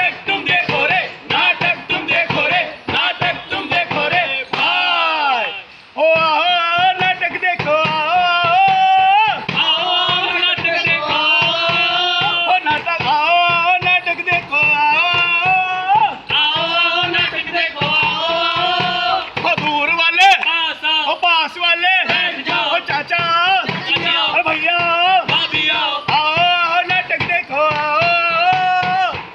नाटक तुम देखो रे, नाटक तुम देखो रे, नाटक तुम देखो रे भाई। ओ आओ नाटक देखो, आओ नाटक देखो, ओ नाटक आओ नाटक देखो, आओ नाटक देखो। ओ दूर वाले, ओ पास वाले, ओ चाचा, ओ भैया, आओ नाटक देखो,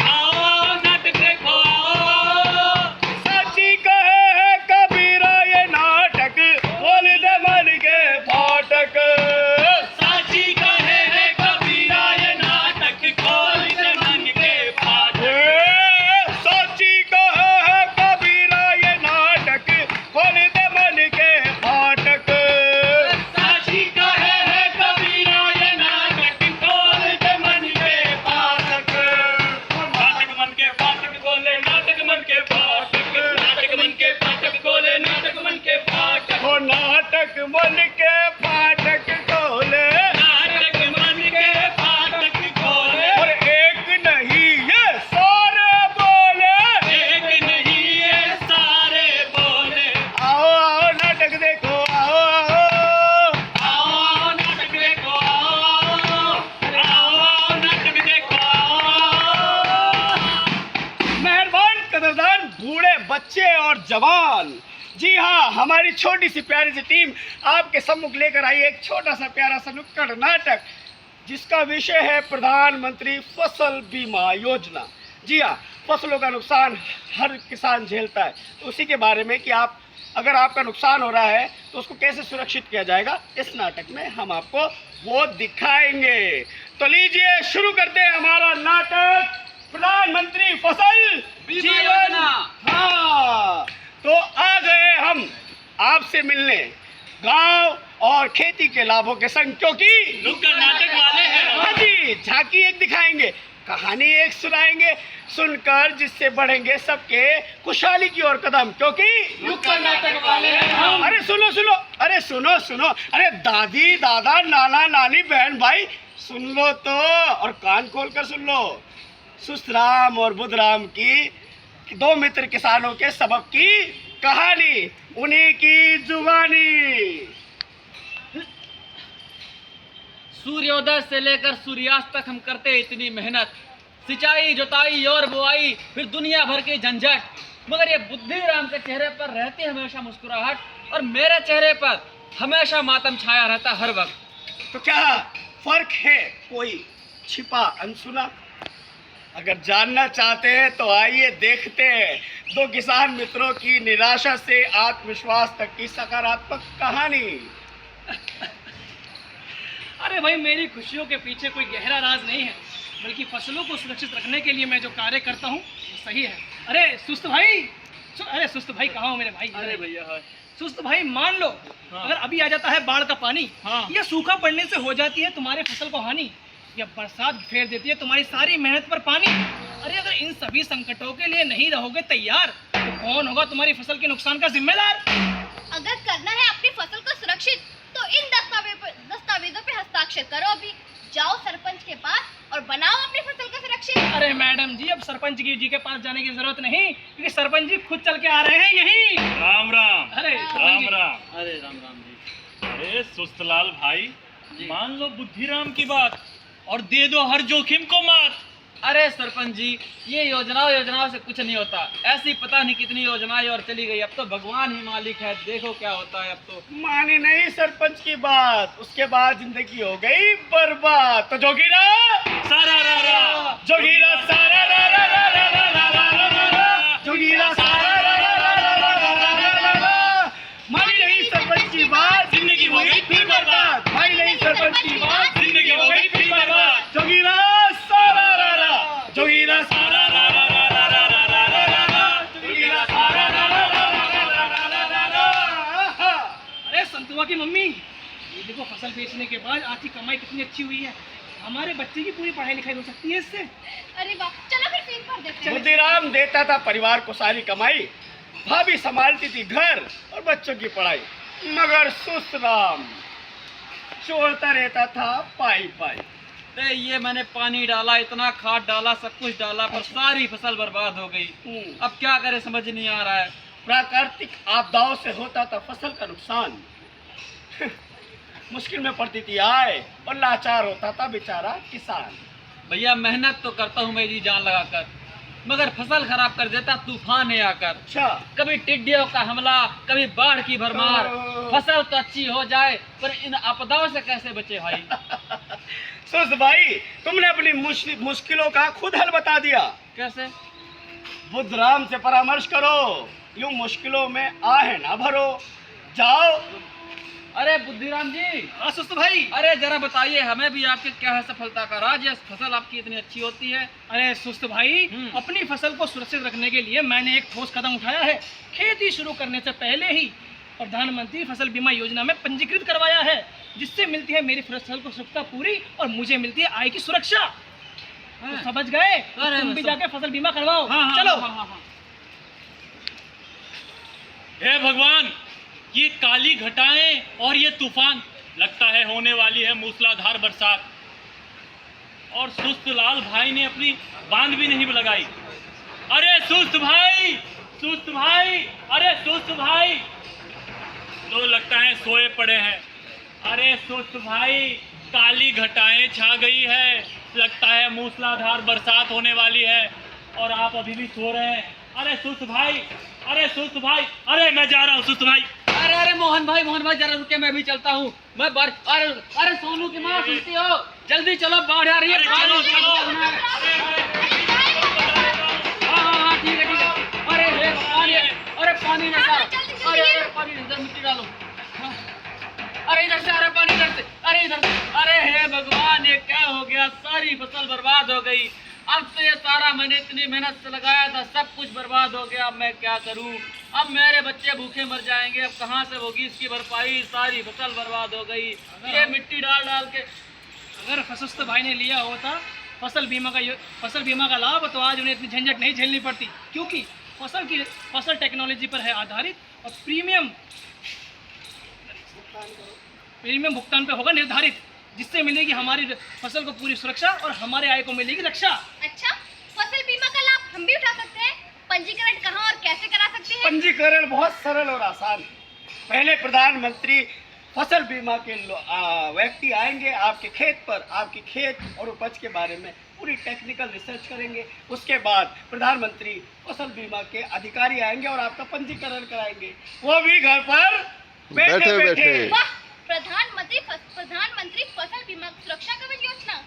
आओ नाटक देखो। साची कहे है कबीरा ये नाटक, खोल दे मन के फाटक। साची कहे है कबीरा ये नाटक, खोल दे मन के फाटक। साची कहे है कबीरा ये नाटक, खोल दे मन के फाटक। साची कहे है कबीरा ये नाटक, खोल दे मन के फाटक। नाटक मन के फाटक खोले, नाटक मन के फाटक, नाटक मन के फाटक खोले, नाटक मन के फाटक। ओ नाटक मन के फाटक खोले, नाटक मन के फाटक खोले। और एक नहीं ये सारे बोले, एक नहीं ये सारे बोले। आओ आओ नाटक देखो, आओ आओ नाटक देखो, आओ नाटक देखो। मेहरबान कदरदान बूढ़े बच्चे और जवान, जी हाँ, हमारी छोटी सी प्यारी सी टीम आपके सम्मुख लेकर आई एक छोटा सा प्यारा सा नुक्कड़ नाटक, जिसका विषय है प्रधानमंत्री फसल बीमा योजना। जी हाँ, फसलों का नुकसान हर किसान झेलता है, तो उसी के बारे में कि आप अगर आपका नुकसान हो रहा है तो उसको कैसे सुरक्षित किया जाएगा, इस नाटक में हम आपको वो दिखाएंगे। तो लीजिए शुरू करते हैं हमारा नाटक, प्रधानमंत्री फसल बीमा जीवन। योजना। हाँ, तो आ गए हम आपसे मिलने गांव और खेती के लाभों के संग, क्योंकि नुक्कड़ नाटक वाले हैं। हाँ जी, झांकी एक दिखाएंगे, कहानी एक सुनाएंगे, सुनकर जिससे बढ़ेंगे सबके खुशहाली की ओर कदम, क्योंकि नुक्कड़ नाटक वाले हैं हम। अरे सुनो सुनो, अरे सुनो सुनो, अरे दादी दादा नाना नानी बहन भाई सुन लो तो, और कान खोल कर सुन लो। सुस्तराम और बुधराम की दो मित्र किसानों के सबक की कहानी, उन्हीं की जुबानी। सूर्योदय से लेकर सूर्यास्त तक हम करते इतनी मेहनत, सिंचाई जुताई और बुआई, फिर दुनिया भर की झंझट, मगर ये बुद्धिराम के चेहरे पर रहती हमेशा मुस्कुराहट, और मेरे चेहरे पर हमेशा मातम छाया रहता हर वक्त। तो क्या फर्क है कोई छिपा अनसुना? अगर जानना चाहते हैं तो आइए देखते हैं दो किसान मित्रों की निराशा से आत्मविश्वास तक की सकारात्मक कहानी। अरे भाई, मेरी खुशियों के पीछे कोई गहरा राज नहीं है, बल्कि फसलों को सुरक्षित रखने के लिए मैं जो कार्य करता हूँ वो सही है। अरे सुस्त भाई, अरे सुस्त भाई कहाँ हो मेरे भाई? अरे भैया, सुस्त भाई, मान लो अगर अभी आ जाता है बाढ़ का पानी, या सूखा पड़ने से हो जाती है तुम्हारे फसल को हानि, या बरसात फेर देती है तुम्हारी सारी मेहनत पर पानी, अरे अगर इन सभी संकटों के लिए नहीं रहोगे तैयार तो कौन होगा तुम्हारी फसल के नुकसान का जिम्मेदार? अगर करना है अपनी फसल को सुरक्षित तो इन दस्तावेजों पे हस्ताक्षर करो। अभी जाओ सरपंच के पास और बनाओ अपनी फसल को सुरक्षित। अरे मैडम जी, अब सरपंच जी के पास जाने की जरूरत नहीं, क्योंकि सरपंच जी खुद चल के आ रहे हैं यहीं। राम राम। अरे राम राम। अरे राम राम जी। अरे सुस्तलाल भाई, मान लो बुद्धिराम की बात और दे दो हर जोखिम को मात। अरे सरपंच जी, ये योजनाओं से कुछ नहीं होता, ऐसी पता नहीं कितनी योजनाएं और चली गई, अब तो भगवान ही मालिक है, देखो क्या होता है अब तो। मानी नहीं सरपंच की बात, उसके बाद जिंदगी हो गई बर्बाद। तो जोगीरा सारा रा रा, जोगीरा सारा रा रा रा रा रा रा रा रा रा रा, जोगीरा सारा रा रा रा रा रा रा रा रा रा रा। मानी नहीं सरपंच की बात, जिंदगी हो गई फिर बर्बाद। मानी नहीं सरपंच की बात, जिंदगी हो गई फिर बर्बाद। जोगीरा सारा रा रा, जोगीरा सारा रा रा रा रा रा रा रा रा रा रा, जोगीरा सारा रा रा रा रा रा रा रा रा रा। अरे संतुआ की मम्मी, ये देखो फसल बेचने के बाद आज की कमाई कितनी अच्छी हुई है, हमारे बच्चे की पूरी पढ़ाई लिखाई हो सकती है इससे। अरे वाह, चलो फिर फीस भर देते हैं। बुद्धिराम देता था परिवार को सारी कमाई, भाभी संभालती थी घर और बच्चों की पढ़ाई, मगर सुस्त राम छोड़ता रहता था पाई पाई। तो ये मैंने पानी डाला, इतना खाद डाला, सब कुछ डाला, पर सारी फसल बर्बाद हो गई। अब क्या करे समझ नहीं आ रहा है। प्राकृतिक आपदाओं से होता था फसल का नुकसान, मुश्किल में पड़ती थी आय और लाचार होता था बेचारा किसान। भैया मेहनत तो करता हूँ मैं जी जान लगाकर, मगर फसल खराब कर देता तूफान है आकर। अच्छा, कभी टिड्डियों का हमला, कभी बाढ़ की भरमार। फसल तो अच्छी हो जाए पर इन आपदाओं से कैसे बचे भाई। सुस्त भाई, तुमने अपनी मुश्किलों का खुद हल बता दिया। कैसे? बुद्धराम से परामर्श करो, यूं मुश्किलों में आहे ना भरो, जाओ। अरे बुद्धिराम जी। हाँ सुस्त भाई। अरे जरा बताइए हमें भी आपके क्या है सफलता का राज, या फसल आपकी इतनी अच्छी होती है। अरे सुस्त भाई, अपनी फसल को सुरक्षित रखने के लिए मैंने एक ठोस कदम उठाया है। खेती शुरू करने से पहले ही प्रधानमंत्री फसल बीमा योजना में पंजीकृत करवाया है, जिससे मिलती है मेरी फसल को सुरक्षा पूरी और मुझे मिलती है आय की सुरक्षा। तो समझ गए? तुम भी जाके फसल बीमा करवाओ। चलो। हे भगवान, ये काली घटाएं और ये तूफान, लगता है होने वाली है मूसलाधार बरसात। और सुस्त लाल भाई ने अपनी बांध भी नहीं लगाई। अरे सुस्त भाई, सुस्त भाई, अरे सुस्त भाई, तो लगता है सोए पड़े हैं। अरे सुस्त भाई, काली घटाएं छा गई है, लगता है मूसलाधार बरसात होने वाली है और आप अभी भी सो रहे हैं। अरे सुस्त भाई, अरे सुस्त भाई, अरे मैं जा रहा हूँ सुस्त भाई। अरे अरे मोहन भाई जरा रुके, मैं भी चलता हूँ। अरे सोनू की माँ सुनती हो, जल्दी चलो, बाढ़ आ रही है। चलो चलो। हाँ ठीक है। अरे पानी नहीं डालो, अरे पानी इधर मिट्टी डालो। अरे इधर से, अरे पानी इधर से, अरे इधर से। अरे हे भगवान, ये क्या हो गया, सारी फसल बर्बाद हो गई। अब तो ये सारा मैंने इतनी मेहनत से लगाया था, सब कुछ बर्बाद हो गया। अब मैं क्या करूं? अब मेरे बच्चे भूखे मर जाएंगे, अब कहाँ से होगी इसकी भरपाई। सारी फसल बर्बाद हो गई ये मिट्टी डाल डाल के। अगर फसुस्त भाई ने लिया होता फसल बीमा का लाभ, तो आज उन्हें इतनी झंझट नहीं झेलनी पड़ती, क्योंकि फसल टेक्नोलॉजी पर है आधारित और प्रीमियम भुगतान पे होगा निर्धारित, जिससे मिलेगी हमारी फसल को पूरी सुरक्षा और हमारे आय को मिलेगी रक्षा। अच्छा, फसल बीमा का लाभ हम भी उठा सकते हैं? पंजीकरण कहाँ और कैसे करा सकते हैं? पंजीकरण बहुत सरल और आसान है। पहले प्रधानमंत्री फसल बीमा के व्यक्ति आएंगे आपके खेत पर, आपके खेत और उपज के बारे में पूरी टेक्निकल रिसर्च करेंगे। उसके बाद प्रधानमंत्री फसल बीमा के अधिकारी आएंगे और आपका पंजीकरण कराएंगे, वो भी घर पर बैठे बैठे। वाह, प्रधानमंत्री फसल बीमा सुरक्षा कवच योजना,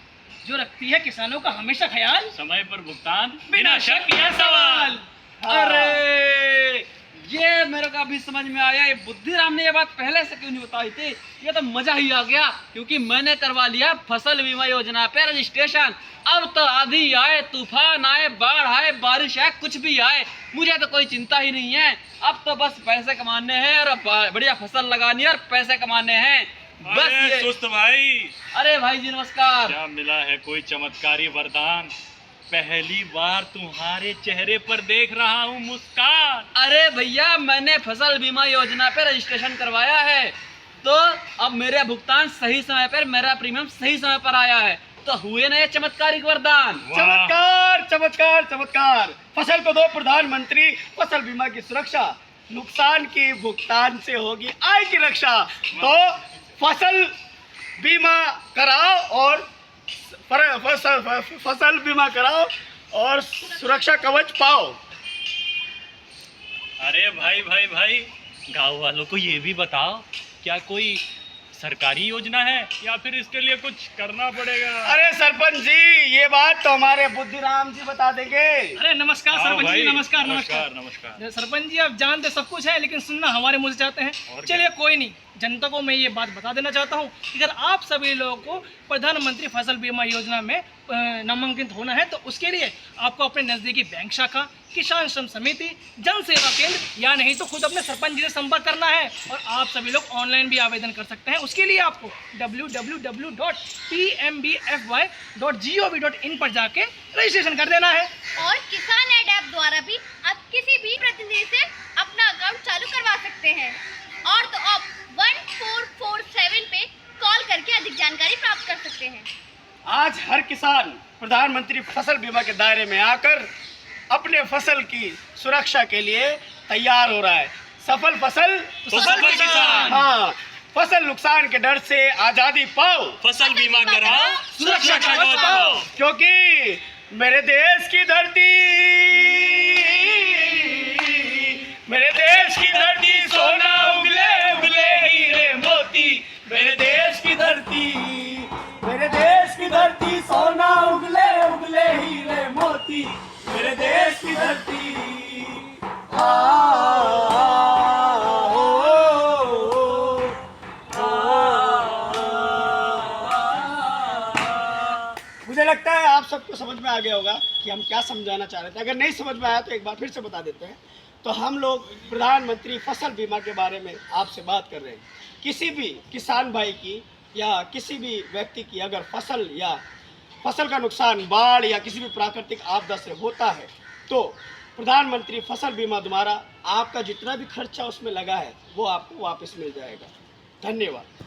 जो रखती है किसानों का हमेशा ख्याल, समय पर भुगतान, बिना शक या सवाल। अरे ये मेरे को अभी समझ में आया, ये बुद्धिराम ने ये बात पहले से क्यों नहीं बताई थी। ये तो मजा ही आ गया, क्योंकि मैंने करवा लिया फसल बीमा योजना पे रजिस्ट्रेशन। अब तो आंधी आए, तूफान आए, बाढ़ आए, बारिश आए, कुछ भी आए, मुझे तो कोई चिंता ही नहीं है। अब तो बस पैसे कमाने हैं और बढ़िया फसल लगानी है और पैसे कमाने हैं, बस ये। सुस्त भाई, अरे भाई जी नमस्कार। क्या मिला है कोई चमत्कारी वरदान? पहली बार तुम्हारे चेहरे पर देख रहा हूँ मुस्कान। अरे भैया, मैंने फसल बीमा योजना पे रजिस्ट्रेशन करवाया है, तो अब मेरा भुगतान सही समय पर, मेरा प्रीमियम सही समय पर आया है, तो हुए ना ये चमत्कारिक वरदान। चमत्कार चमत्कार चमत्कार। फसल को दो प्रधानमंत्री फसल बीमा की सुरक्षा, नुकसान की भुगतान से होगी आय की रक्षा। तो फसल बीमा कराओ और फसल बीमा कराओ और सुरक्षा कवच पाओ। अरे भाई भाई भाई, गांव वालों को ये भी बताओ, क्या कोई सरकारी योजना है या फिर इसके लिए कुछ करना पड़ेगा? अरे सरपंच जी, ये बात तो हमारे बुद्धिराम जी बता देंगे। अरे नमस्कार सरपंच जी, नमस्कार नमस्कार नमस्कार। सरपंच जी, आप जानते सब कुछ है, लेकिन सुनना हमारे मुंह से चाहते हैं। चलिए कोई नहीं, जनता को मैं ये बात बता देना चाहता हूँ कि अगर आप सभी लोगों को प्रधानमंत्री फसल बीमा योजना में नामांकित होना है, तो उसके लिए आपको अपने नज़दीकी बैंक शाखा, किसान श्रम समिति, जन सेवा केंद्र या नहीं तो खुद अपने सरपंच जी से संपर्क करना है। और आप सभी लोग ऑनलाइन भी आवेदन कर सकते हैं। उसके लिए आपको www.pmbfy.gov.in पर जाके रजिस्ट्रेशन कर देना है। और किसान ऐड ऐप द्वारा भी आप किसी भी प्रतिनिधि से अपना अकाउंट चालू करवा सकते हैं। और तो आप 1447 पे कॉल करके अधिक जानकारी प्राप्त कर सकते हैं। आज हर किसान प्रधानमंत्री फसल बीमा के दायरे में आकर अपने फसल की सुरक्षा के लिए तैयार हो रहा है। सफल फसल तो सफल किसान। हाँ, फसल नुकसान के डर से आजादी पाओ, फसल बीमा कराओ, सुरक्षा का कवच पाओ। क्योंकि मेरे देश की धरती, मेरे देश की धरती सोना उगले उगले हीरे मोती, मेरे देश की धरती, मेरे देश की धरती सोना उगले उगले हीरे मोती, मेरे देश की धरती। मुझे लगता है आप सबको समझ में आ गया होगा कि हम क्या समझाना चाह रहे थे। अगर नहीं समझ में आया तो एक बार फिर से बता देते हैं। तो हम लोग प्रधानमंत्री फसल बीमा के बारे में आपसे बात कर रहे हैं। किसी भी किसान भाई की या किसी भी व्यक्ति की अगर फसल का नुकसान बाढ़ या किसी भी प्राकृतिक आपदा से होता है तो प्रधानमंत्री फसल बीमा द्वारा आपका जितना भी खर्चा उसमें लगा है वो आपको वापस मिल जाएगा। धन्यवाद।